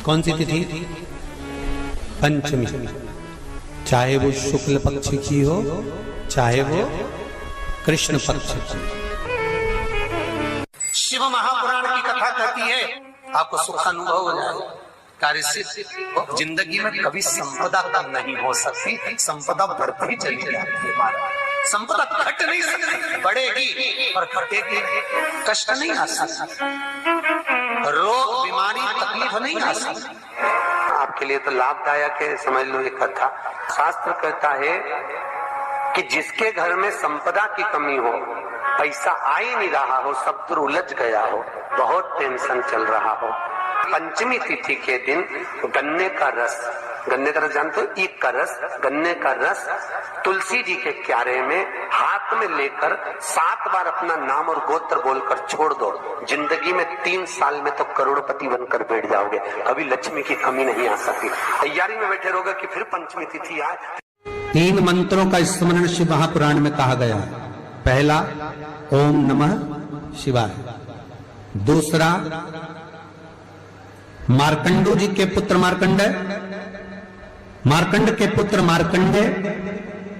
कौन सी तिथि? पंचमी। चाहे वो शुक्ल पक्ष की हो, चाहे वो कृष्ण पक्ष की। शिव महापुराण की कथा कहती है, आपको सुख अनुभव हो जाएगा। कार्य सिद्ध। जिंदगी में कभी संपदा कम नहीं हो सकती, संपदा बढ़ती चली जाती है। संपदा घट नहीं सकती, बढ़ेगी और घटेगी। कष्ट नहीं आ सकता, रोग बीमारी तकलीफ नहीं आ सकती। आपके लिए तो लाभदायक है, समझ लो ये कथा। शास्त्र कहता है कि जिसके घर में संपदा की कमी हो, पैसा आ ही नहीं रहा हो, सब दूर उलझ गया हो, बहुत टेंशन चल रहा हो, पंचमी तिथि के दिन गन्ने का रस जानते हो? ईख का रस, गन्ने का रस तुलसी जी के क्यारे में हाथ में लेकर 7 बार अपना नाम और गोत्र बोलकर छोड़ दो। जिंदगी में 3 साल में तो करोड़पति बनकर बैठ जाओगे, कभी लक्ष्मी की कमी नहीं आ सकती। तैयारी में बैठे रहोगे कि फिर पंचमी तिथि आए। 3 मंत्रों का स्मरण शिव महापुराण में कहा गया। पहला ओम नमः शिवाय, दूसरा मार्कंडू जी के पुत्र मार्कंड के पुत्र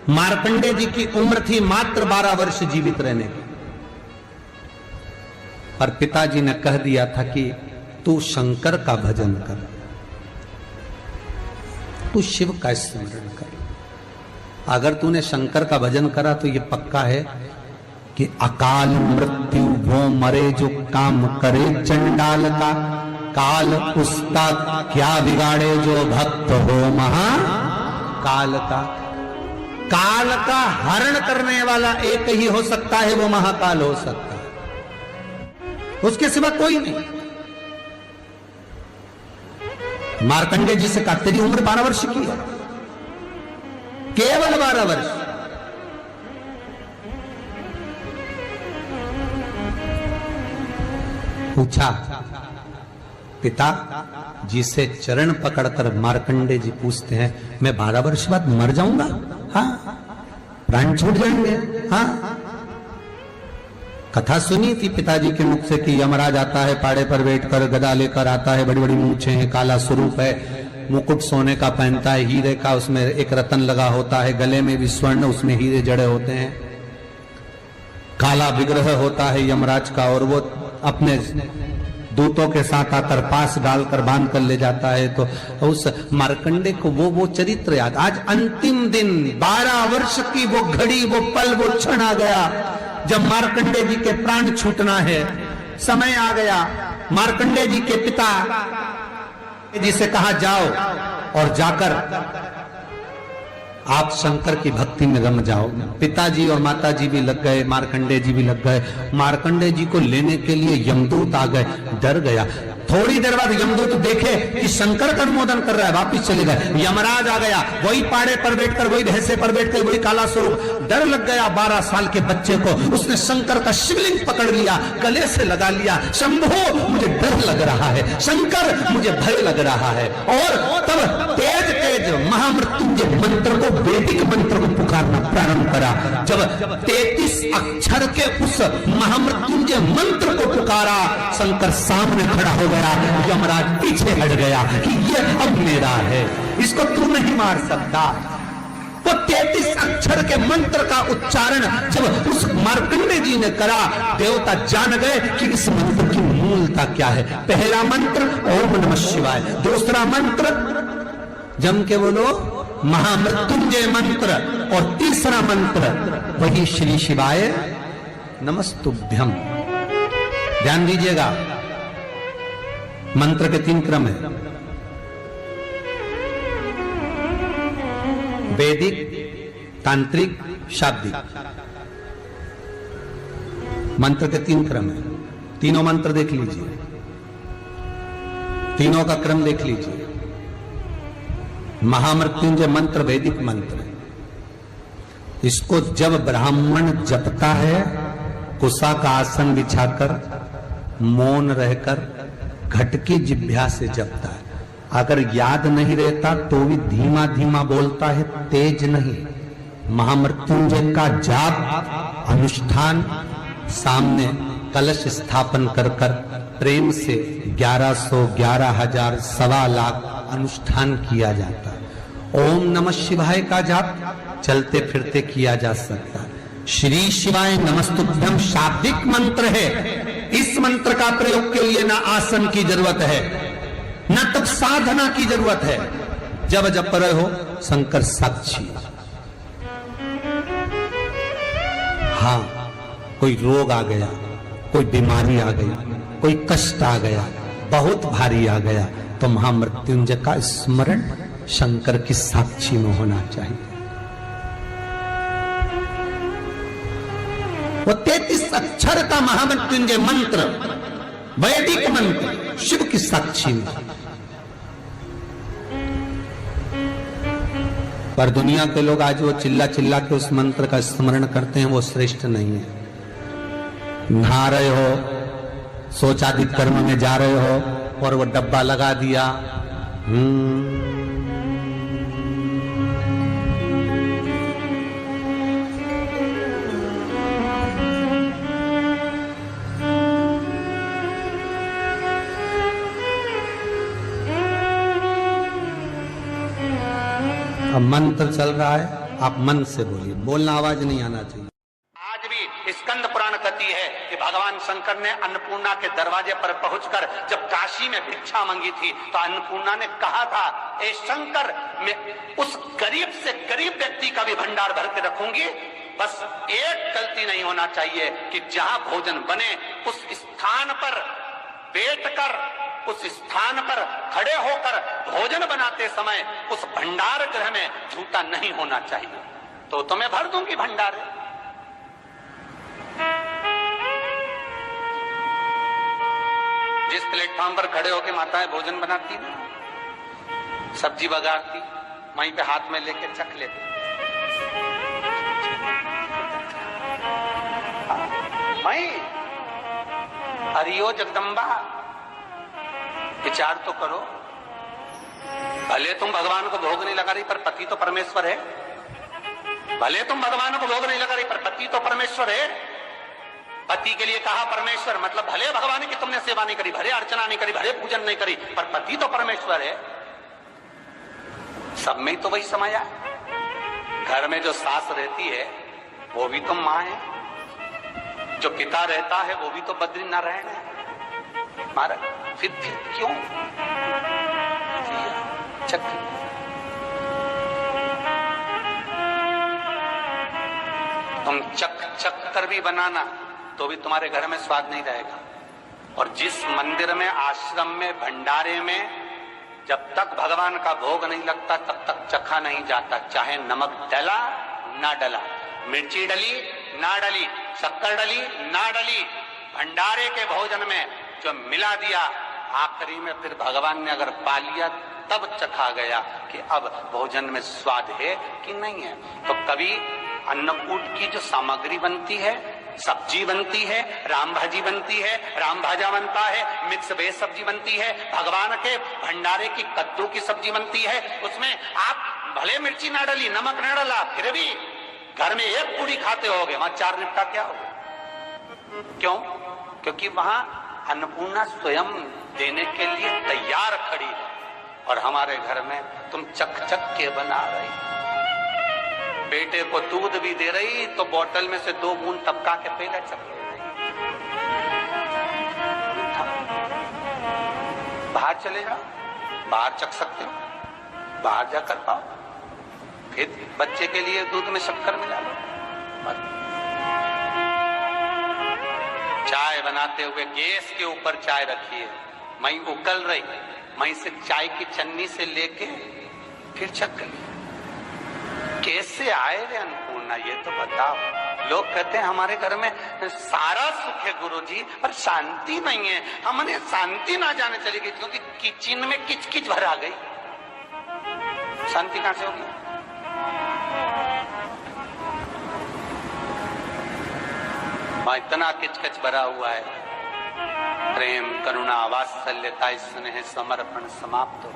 मार्कंडे जी की उम्र थी मात्र 12 वर्ष जीवित रहने की, और पिताजी ने कह दिया था कि तू शंकर का भजन कर, तू शिव का स्मरण कर। अगर तूने शंकर का भजन करा तो ये पक्का है कि अकाल मृत्यु वो मरे जो काम करे चंडाल का, काल उसका क्या बिगाड़े जो भक्त हो महाकाल का। काल का हरण करने वाला एक ही हो सकता है, वो महाकाल हो सकता है, उसके सिवा कोई नहीं। मार्कंडे जी से कहा तेरी उम्र 12 वर्ष की है, केवल 12 वर्ष। पूछा पिता जी से चरण पकड़कर मार्कंडे जी पूछते हैं, मैं 12 वर्ष बाद मर जाऊंगा? हाँ, प्राण छूट जाएंगे। हाँ, कथा सुनी थी पिताजी के मुख से कि यमराज आता है, पाड़े पर बैठकर गदा लेकर आता है, बड़ी बड़ी मूंछें हैं, काला स्वरूप है, मुकुट सोने का पहनता है, हीरे का, उसमें एक रतन लगा होता है, गले में भी स्वर्ण, उसमें हीरे जड़े होते हैं, काला विग्रह होता है यमराज का, और वो अपने दूतों के साथ आकर पास डालकर बांध कर ले जाता है। तो उस मार्कंडे को वो चरित्र याद। आज अंतिम दिन, 12 वर्ष की वो घड़ी, वो पल, वो क्षण आ गया जब मार्कंडे जी के प्राण छूटना है। समय आ गया। मार्कंडे जी के पिता जी से कहा जाओ और जाकर आप शंकर की भक्ति में रम जाओ। पिताजी और माताजी भी लग गए, मार्कंडे जी भी लग गए। मार्कंडे जी को लेने के लिए यमदूत आ गए, डर गया। थोड़ी देर बाद यमदूत देखे कि शंकर का अनुमोदन कर रहा है, वापिस चले गए। यमराज आ गया, वही पाड़े पर बैठकर, वही भैंसे पर बैठकर, वही काला स्वरूप। डर लग गया 12 साल के बच्चे को। उसने शंकर का शिवलिंग पकड़ लिया, गले से लगा लिया, शंभो मुझे डर लग रहा है, शंकर मुझे भय लग रहा है। और तब तेज तेज महामृत्युंजय मंत्र को, वैदिक मंत्र को पुकारना प्रारंभ करा। जब 33 अक्षर के उस महामृत्युंजय मंत्र को पुकारा, शंकर सामने खड़ा हो गया। यमराज पीछे हट गया कि ये अब मेरा है, इसको तू नहीं मार सकता। वो 33 अक्षर के मंत्र का उच्चारण जब उस मार्कंडे जी ने करा, देवता जान गए कि इस मंत्र की मूलता क्या है। पहला मंत्र ओम नमः शिवाय, दूसरा मंत्र जम के बोलो महामृत्युंजय मंत्र, और तीसरा मंत्र वही श्री शिवाय नमस्तुभ्यम। ध्यान दीजिएगा, मंत्र के 3 क्रम है, वैदिक, तांत्रिक, शाब्दिक। मंत्र के 3 क्रम है। तीनों मंत्र देख लीजिए, तीनों का क्रम देख लीजिए। महामृत्युंजय मंत्र वैदिक मंत्र, इसको जब ब्राह्मण जपता है, कुशा का आसन बिछाकर, मौन रहकर, घट की जिह्वा से जपता है। अगर याद नहीं रहता तो भी धीमा धीमा बोलता है, तेज नहीं। महामृत्युंजय का जाप अनुष्ठान, सामने कलश स्थापन कर कर प्रेम से 1100, 11,000, 1,25,00,000 अनुष्ठान किया जाता है। ओम नमः शिवाय का जाप चलते फिरते किया जा सकता है। श्री शिवाय नमस्तुभ्यम शाब्दिक मंत्र है। इस मंत्र का प्रयोग के लिए ना आसन की जरूरत है, ना तब साधना की जरूरत है। जब जब पर हो शंकर साक्षी। हाँ, कोई रोग आ गया, कोई बीमारी आ गई, कोई कष्ट आ गया, बहुत भारी आ गया, तो महामृत्युंजय का स्मरण शंकर की साक्षी में होना चाहिए। वो 33 अक्षर का महामृत्युंजय मंत्र, वैदिक मंत्र, शिव की साक्षी में। पर दुनिया के लोग आज वो चिल्ला चिल्ला के उस मंत्र का स्मरण करते हैं, वो श्रेष्ठ नहीं है। नहा रहे हो, सोचादित कर्म में जा रहे हो और वो डब्बा लगा दिया, अब मंत्र चल रहा है, आप मन से बोलिए, बोलना आवाज नहीं आना चाहिए। आज भी स्कंद पुराण कहती है कि भगवान शंकर ने अन्नपूर्णा के दरवाजे पर पहुंचकर जब काशी में भिक्षा मांगी थी तो अन्नपूर्णा ने कहा था, ए शंकर, मैं उस गरीब से गरीब व्यक्ति का भी भंडार भर के रखूंगी, बस एक गलती नहीं होना चाहिए कि जहां भोजन बने उस स्थान पर बैठकर, उस स्थान पर खड़े होकर भोजन बनाते समय उस भंडार गृह में झूठा नहीं होना चाहिए। तो मैं भर दूंगी भंडार। जिस प्लेटफॉर्म पर खड़े होकर माताएं भोजन बनाती ना, सब्जी बघारती, वहीं पे हाथ में लेके चख लेती। वहीं हरिओ जगदम्बा, विचार तो करो। भले तुम भगवान को भोग नहीं लगा रही, पर पति तो परमेश्वर है। भले तुम भगवान को भोग नहीं लगा रही, पर पति तो परमेश्वर है। पति के लिए कहा परमेश्वर, मतलब भले भगवान की तुमने सेवा नहीं करी, भले अर्चना नहीं करी, भले पूजन नहीं करी, पर पति तो परमेश्वर है। सब में तो वही समाया। घर में जो सास रहती है वो भी तो मां है, जो पिता रहता है वो भी तो बद्रीनारायण है। महाराज फिर क्यों चक्र? तुम चक कर भी बनाना तो भी तुम्हारे घर में स्वाद नहीं रहेगा। और जिस मंदिर में, आश्रम में, भंडारे में जब तक भगवान का भोग नहीं लगता तब तक चखा नहीं जाता, चाहे नमक डला ना डला, मिर्ची डली ना डली, शक्कर डली ना डली, भंडारे के भोजन में जो मिला दिया, आखिरी में फिर भगवान ने अगर पा लिया तब चखा गया कि अब भोजन में स्वाद है कि नहीं है। तो कभी अन्नकूट की जो सामग्री बनती है, सब्जी बनती है, राम भाजी बनती है, राम भाजा बनता है, मिक्स वेज सब्जी बनती है, भगवान के भंडारे की कद्दू की सब्जी बनती है, उसमें आप भले मिर्ची ना डली, नमक ना डला, फिर भी घर में एक पूरी खाते होगे, वहां 4 निपटा क्या होगा? क्यों? क्योंकि वहां अन्नपूर्णा स्वयं देने के लिए तैयार खड़ी है। और हमारे घर में तुम चक के बना रही, बेटे को दूध भी दे रही तो बोतल में से 2 बूंद टपका के पहले चख ले रही। बाहर चले जाओ, बाहर चख सकते हो, बाहर जाकर पाओ, फिर बच्चे के लिए दूध में शक्कर मिला लो। चाय बनाते हुए गैस के ऊपर चाय रखी है, मई उकल रही, मई से चाय की चन्नी से लेके फिर चख ली। कैसे आए रे अन्नपूर्णा, ये तो बताओ। लोग कहते हैं हमारे घर में सारा सुख है गुरुजी, पर शांति नहीं है। हमने शांति ना जाने चली गई क्योंकि किचन में किचकिच भरा गई। शांति कहां से होगी? इतना किचकिच भरा हुआ है। प्रेम, करुणा, वात्सल्यता, स्नेह, समर्पण समाप्त हो।